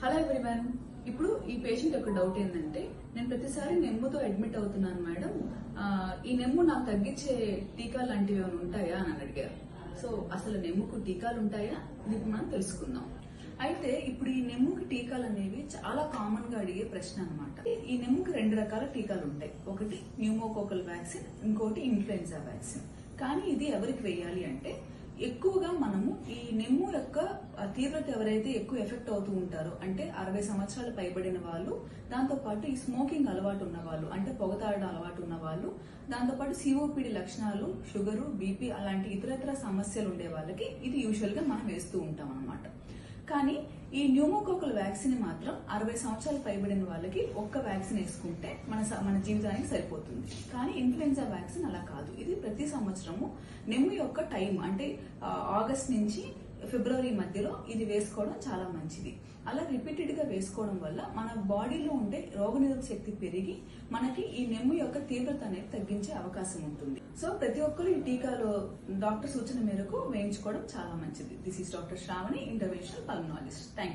Hello everyone. ఇప్పుడు ఈ patient యొక్క డౌట్ ఏంటంటే, నేను ప్రతిసారి నెమ్ముతో అడ్మిట్ అవుతున్నాను మేడం, ఈ నెమ్ము నాకు తగ్గించే టీకాలు లాంటివి ఏమైనా ఉంటాయా అని అడిగారు. సో అసలు నెమ్ముకు టీకాలు ఉంటాయా ఇది మనం తెలుసుకుందాం. అయితే ఇప్పుడు ఈ నెమ్ముకి టీకాలు అనేవి చాలా కామన్ గా అడిగే ప్రశ్న అన్నమాట. ఈ నెమ్ముకి 2 రకాల టీకాలు ఉంటాయి. ఒకటి న్యూమోకోకల్ వ్యాక్సిన్, ఇంకోటి ఇన్ఫ్లుయెన్జా వ్యాక్సిన్. కానీ ఇది ఎవరికి వేయాలి అంటే, ఎక్కువగా మనము ఈ నెమ్ము యొక్క తీవ్రత ఎవరైతే ఎక్కువ ఎఫెక్ట్ అవుతూ ఉంటారో, అంటే 60 సంవత్సరాలు పైబడిన వాళ్ళు, దాంతో పాటు ఈ స్మోకింగ్ అలవాటు ఉన్న వాళ్ళు, అంటే పొగతాడడం అలవాటు ఉన్న వాళ్ళు, దాంతో పాటు సిఓపిడి లక్షణాలు, షుగరు, బీపీ అలాంటి ఇతరత్ర సమస్యలు ఉండే వాళ్ళకి ఇది యూజువల్ గా మనం వేస్తూ ఉంటాం అన్నమాట. కానీ ఈ న్యూమోకోకల్ వ్యాక్సిన్ మాత్రం 60 సంవత్సరాలు పైబడిన వాళ్ళకి ఒక్క వ్యాక్సిన్ వేసుకుంటే మన జీవితానికి సరిపోతుంది. కానీ ఇన్ఫ్లుయెన్జా వ్యాక్సిన్ అలా కాదు. ఇది ప్రతి సంవత్సరము నెమ్ము యొక్క టైం, అంటే ఆగస్ట్ నుంచి ఫిబ్రవరి మధ్యలో ఇది వేసుకోవడం చాలా మంచిది. అలా రిపీటెడ్ గా వేసుకోవడం వల్ల మన బాడీలో ఉండే రోగనిరోధక శక్తి పెరిగి మనకి ఈ నెమ్ము యొక్క తీవ్రత అనేది తగ్గించే అవకాశం ఉంటుంది. సో ప్రతి ఒక్కరు ఈ టీకాలో డాక్టర్ సూచన మేరకు వేయించుకోవడం చాలా మంచిది. This is doctor Shravani, interventional pulmonologist. Thank you.